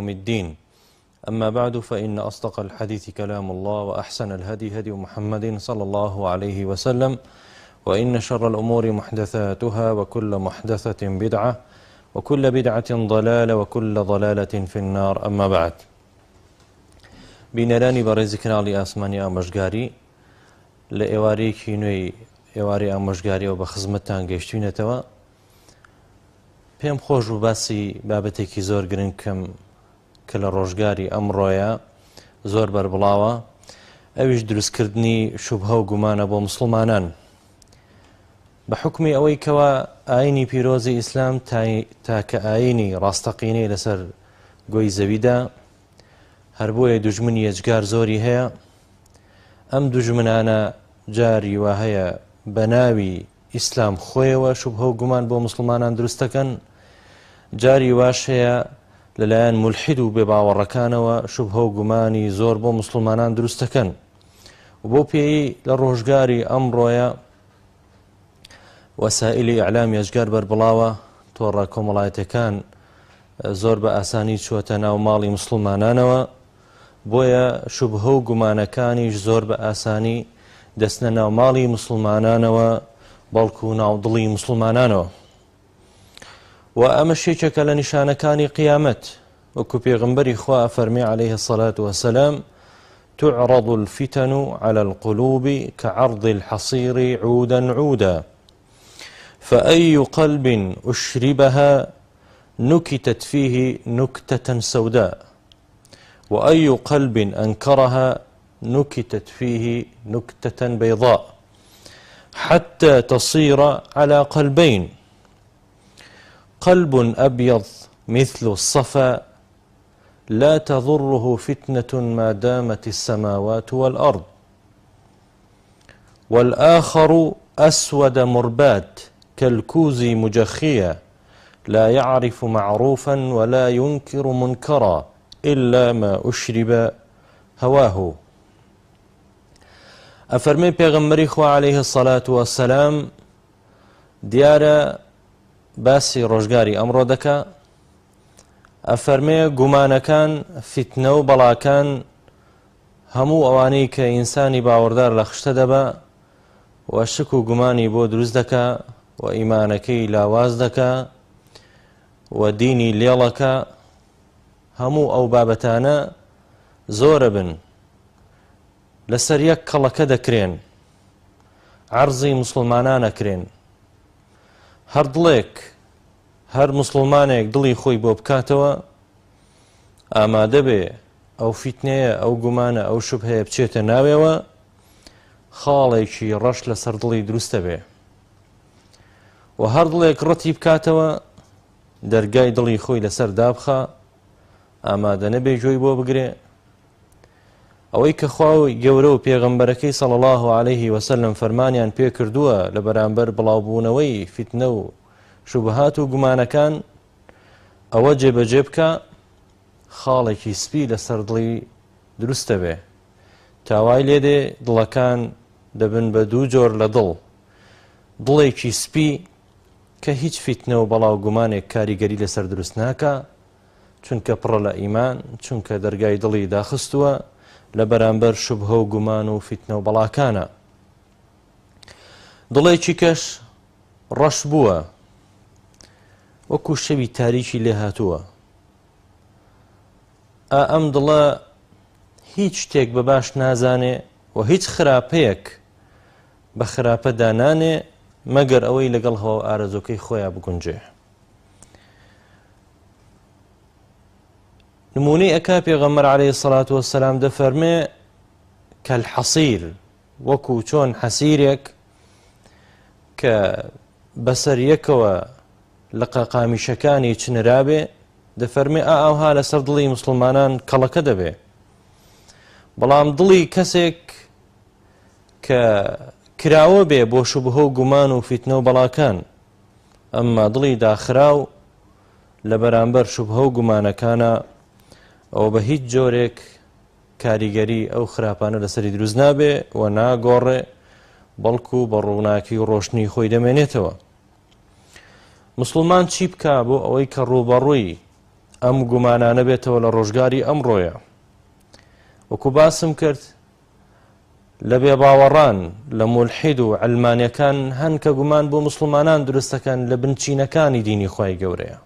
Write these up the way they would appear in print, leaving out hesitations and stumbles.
يوم الدين. أما بعد فإن أصدق الحديث كلام الله وأحسن الهدي هدي محمد صلى الله عليه وسلم وإن شر الأمور محدثاتها وكل محدثة بدعة وكل بدعة ضلالة وكل ضلالة في النار. أما بعد بینەرانی بەڕێزی کەناڵی ئاسمانی ئامۆژگاری لە ئێوارەیەکی نوێی ئێوارەی ئامۆژگاریەوە بە خزمەتتان گەیشتوینەتەوە. پێم خۆش بوو باسی بابەتێکی زۆر گرنگ کەم کە لە ڕۆژگاری ئەمڕۆیە زۆر بەربڵاوە، ئەویش دروستکردنی شوبهە و گومانە بۆ مسڵمانان بە حکمی ئەوەی کەوە ئاینی پیرۆزی ئیسلام تاکە ئاینی ڕاستەقینەی لەسەر گۆی زەویدا، هەر بۆیە دوژمنی ئەجگار زۆری هەیە. ئەم دوژمنانە جاری وا هەیە بە ناوی ئیسلام خۆیەوە شوبهە و گومان بۆ مسلمانان دروستەکەن، جاری واش هەیە لەلایەن مولحید و بێباوەڕەکانەوە شوبهە و گومانی زۆر بۆ مسلمانان دروستەکەن. و بۆ پێی لە ڕۆژگاری ئەمڕۆیە وەسائلی ئیعلامی ئەجگار بەربڵاوە، تۆڕە کۆمەڵایەتەکان زۆر بە ئاسانی چووەتە ناو ماڵی مسلمانانەوە، بۆیە شوبهە و گومانەکانیش زۆر بە ئاسانی دەستنە ناو ماڵی مسلمانانەوە بەڵکو و ناودڵی مسلمانانەوە. و ئەمە شێکێکە لە نیشانەکانی قیامەت، وەکو پێغمبەری خوا فەرمی عليه الصلاة والسلام: تعرض الفتن على القلوب كعرض الحصير عودا عودا فأي قلب أشربها نكتت فيه نكتة سوداء وأي قلب أنكرها نكتت فيه نكتة بيضاء حتى تصير على قلبين: قلب أبيض مثل الصفا لا تضره فتنة ما دامت السماوات والأرض، والآخر أسود مرباد كالكوز مجخيا لا يعرف معروفا ولا ينكر منكرا إلا ما أشرب هواه. أفرمي پیغمبری خوا عليه الصلاة والسلام دیارە باسی ڕۆژگاری ئەمڕۆ دەکا. ئەفەرمێ گومانەکان، فتنە و بەڵاکان، هەموو ئەوانەی کە ئینسانی باوەڕدار لە خشتە دەبا و شک و گومانی بۆ دروست دەکا و ئیمانەکەی لاواز دەکا و دینی لێڵەکە، هەموو ئەو بابەتانە زۆرە بن لەسەر یەک کەڵەکە دەکرێن، عەرزی مسلمانان ئەکرێن. هەر دڵێک، هەر مسلمانێک دڵی خۆی بۆ بکاتەوە، ئامادە بێ ئەو فیتنەیە، ئەو گومانە، ئەو شوبهەیە بچێتە ناوێەوە، خاڵێکی ڕەش لەسەر دڵی دروستە بێ. و هەر دڵێک ڕەتی بکاتەوە، دەرگای دڵی خۆی لەسەر دابخە، ئامادە نەبێ گوێی بۆ بگرێ. ئەوەی کە خوا گەورە و پێغەمبەرەکەی صلی الله عليه وسلم فەرمانیان پێ کردووە لە بەرامبەر بڵاوبوونەوەی فیتنە و شوبهات و گومانەکان، ئەوە جێبەجێ بکە، خاڵێکی سپی لەسەر دڵی دروستە بێ. تاوای لێدێ دڵەکان دەبن بە دوو جۆر لە دڵ: دڵێکی سپی کە هیچ فیتنە و بەڵاو گومانێک کاریگەری لەسەر دروست ناکە، چونکە پڕە لە ئیمان، چونکە دەرگای دڵی داخستووە لە بەرامبەر شوبهە و گومان و فیتنە و بەڵاکانە. دڵێکی کەش ڕەش بووە، وەکو شەوی تاریکی لێ هاتووە. ئەم دڵە هیچ شتێک بە باش نازانێ و هیچ خراپەیەک بە خراپەدا نانێ مەگەر ئەوەی لەگەڵ هەوا ئارەزۆکەی خۆیان بگونجێ. نمونەی ئەکا پێغەمبەر عليه الصلاة والسلام دەفەرمێ کەلحەسیر، وەکو چۆن حەسیرێک کە بەسەر یەکەوە لە قەقامیشەکانی چنرابێ، دەفەرمێ ئاوها لەسەر دڵی مسلمانان کەڵەکە دەبێ. بەڵام دڵی کەسێک کە کراوە بێ بۆ شوبهە و گومان و فیتنە و بەڵاکان، ئەمما دڵی داخراو لە بەرامبەر شوبهە و گومانەکانە، ئەو بە هیچ جۆرێک کاریگەری ئەو خراپانە لەسەری دروست نابێ و ناگۆڕێ، بەڵکو بە ڕووناکی و ڕۆشنی خۆی دەمێنێتەوە. مسلمان چی بکا بۆ ئەوەی کە ڕووبەڕووی ئەم گومانانە بێتەوە لە ڕۆژگاری ئەمڕۆیە. وەکو باسم کرد لە بێباوەڕان لە مولحید و عەلمانیەکان هەن کە گومان بۆ مسلمانان دروستەکەن لە بنچینەکانی دینی خوای گەورەیە،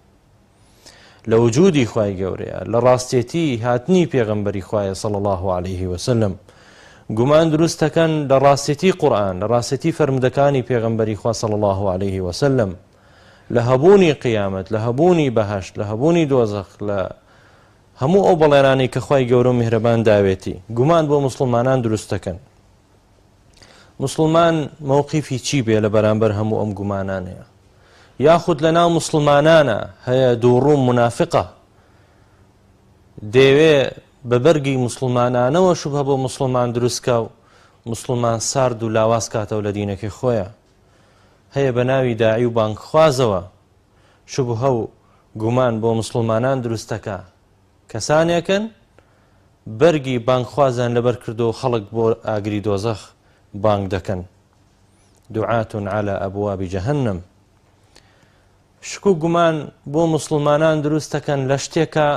لە وجودی خوای گەورەیە، لە ڕاستێتی هاتنی پێغەمبەری خوایە صلی الله عليه وسلم. گومان دروستەکەن لە ڕاستێتی قورئان، لە ڕاستێتی فەرمودەکانی پێغەمبەری خوا صلی الله عليه وسلم، لە هەبوونی قیامەت، لە هەبوونی بەهەشت، لە هەبوونی دۆزەخ، لە هەموو ئەو بەڵێنانی کە خوای گەورە و میهرەبان داوێتی. گومان بۆ مسلمانان دروستەکەن. مسلمان موقیفی چی بێ لە بەرامبەر هەموو ئەم گومانانەیە؟ یاخود لە ناو مسلمانانە هەیە دووڕووم منافقە دەیەوێ بە بەرگی مسلمانانەوە شوبهە بۆ مسلمان دروستکە و مسلمان سارد و لاواز کاتەوە لە دینەکەی خۆیە. هەیە بە ناوی داعی و بانگخوازەوە شوبهە و گومان بۆ مسلمانان دروستەکە. کەسانێکن بەرگی بانگخوازان لەبەر کردو و خەڵک بۆ ئاگری دۆزەخ بانگ دەکەن. دوعاتون على ئەبوابی جەهەنەم. شک و گومان بۆ مسلمانان دروستەکەن لە شتێکە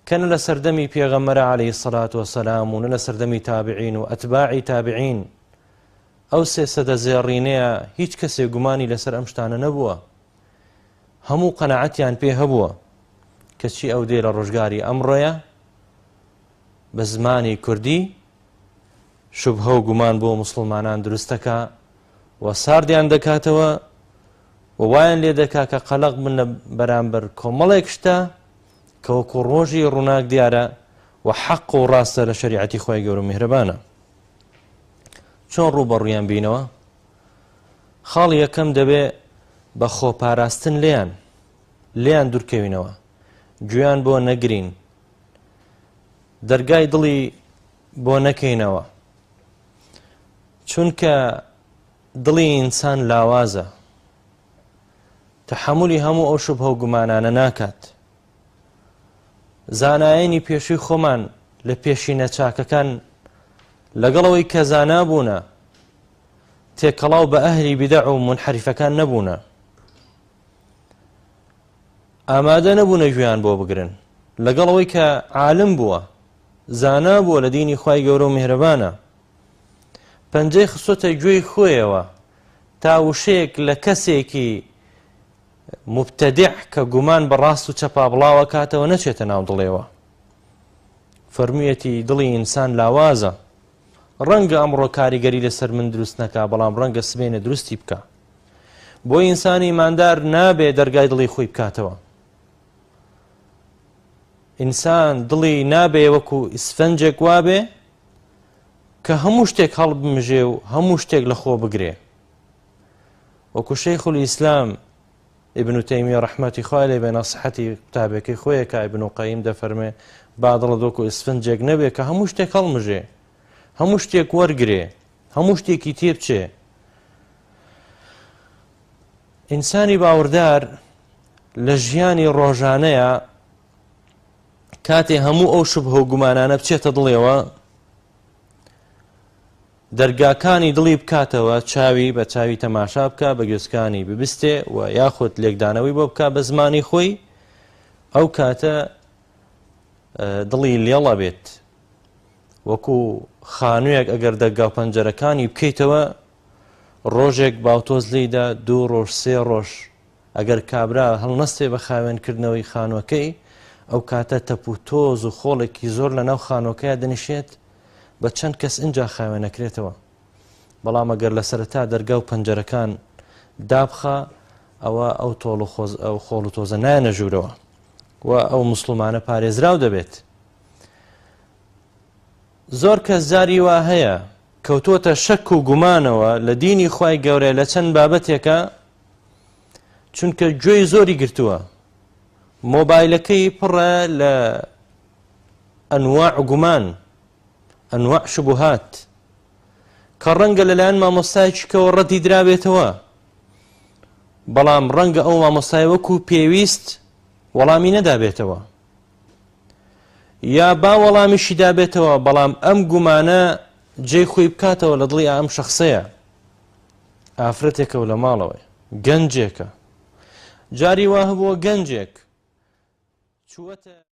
کە نە لە سەردەمی پێغەمبەر عەلەیهی السەڵات وەسەلام و نە لە سەردەمی تابعین و ئەتباعی تابعین ئەو سێ سەدە زێڕینەیە هیچ کەسێک گومانی لەسەر ئەم شتانە نەبووە. هەموو قەناعەتیان پێ هەبووە کەچی ئەو دێ لە ڕۆژگاری ئەمڕۆیە بە زمانی کوردی شوبهە و گومان بۆ مسلمانان دروستەکە و ساردیان دەکاتەوە و وایان لێ دەکا کە قەلەق بن لە بەرامبەر کۆمەڵێک شتە کە وەکو ڕۆژی ڕووناک دیارە و حەق و ڕاستە لە شەریعەتی خوای گەورە و میهرەبانە. چۆن ڕووبەڕوویان بینەوە؟ خاڵی یەکەم دەبێ بە خۆپاراستن لێیان دوورکەوینەوە، گوێیان بۆ نەگرین، دەرگای دڵی بۆ نەکەینەوە، چونکە دڵی ئینسان لاوازە، تەحەمولی هەموو ئەو شوبهە و گومانانە ناکات. زانایانی پێشووی خۆمان لە پێشینە چاکەکان لەگەڵەوەی کە زانابوونە تێکەڵاو بە ئەهلی بیدع و منحەریفەکان نەبوونە، ئامادە نەبوونە گوێیان بۆ بگرن، لەگەڵەوەی کە عالم بووە زانا بووە لە دینی خوای گەورە و میهرەبانە، پەنجەی خستۆتە گوێی خۆیەوە تا وشەیەک لە کەسێکی مبتەدع کە گومان بە ڕاست و چەپا بڵاوە کاتەوە نەچێتە ناو دڵێەوە. فەرموویەتی دڵی ئینسان لاوازە، ڕەنگە ئەمڕۆ کاریگەری لەسەر من دروست نەکا بەڵام ڕەنگە سبێنە دروستی بکە. بۆ ئینسانی ماندار نابێ دەرگای دڵی خۆی بکاتەوە. ئینسان دڵی نابێ وەکو ئیسفەنجێک وابێ کە هەموو شتێک هەڵبمژێ و هەموو شتێک لە خۆ بگرێ. وەکو شەیخ الئیسلام ابن تەیمیە ڕەحمەتی خوای لێ بێ نەسیحەتی قوتابەکەی خۆیەکە ابن قەیم دەفەرمێ با دڵت وەکو ئیسفەنجێک نەبێ کە هەموو شتێک هەڵمژێ، هەموو شتێک وەرگرێ، هەموو شتێکی تێ بچێ. ئینسانی باوەڕدار لە ژیانی ڕۆژانەیە کاتێ هەموو ئەو شوبهە و گومانانە بچێتە دڵێەوە، دەرگاکانی دڵی بکاتەوە، چاوی بە چاوی تەماشا بکە، بە گوێسکانی ببستێ و یاخود لێکدانەوەی بۆ بکە بە زمانی خۆی، ئەو کاتە دڵی لێڵە بێت. وەکو خانوویەک ئەگەر دەرگا و پەنجەرەکانی بکەیتەوە ڕۆژێک باوتۆز لێیدا 2 ڕۆژ 3 ڕۆژ ئەگەر کابرا هەڵنەستێ بە خاوێنکردنەوەی خانووەکەی، ئەو کاتە تەپ و تۆز و خۆڵێکی زۆر لە ناو خانووەکەیە دەنیشێت بە چەند کەس اینجا خاوێنەکرێتەوە. بەڵام ئەگەر لە سەرەتا دەرگا و پەنجەرەکان دابخە ئەوە ئەو تۆڵ و ئەو خۆڵ و تۆزە نایەنە ژوورەوە و ئەو مسلمانە پارێزراو دەبێت. زۆر کەس جاری وا هەیە کەوتووەتە شەک و گومانەوە لە دینی خوای گەورە لە چەند بابەتێکە، چونکە گوێی زۆری گرتووە، مۆبایلەکەی پڕە لە ئەنواع گومان، ئەنواع شوبهات کە ڕەنگە لەلایەن مامۆستایەکیەوە ڕەتی درابێتەوە، بەڵام ڕەنگە ئەو مامۆستای وەکو پێویست وەڵامی نەدابێتەوە، یا با وەڵامیشی دابێتەوە بەڵام ئەم گومانە جێی خۆی بکاتەوە لە دڵی ئەم شەخسەیە. ئافرەتێکە و لە ماڵەوەی گەنجێکە، جاری وا هەبووە گەنجێک چوەتە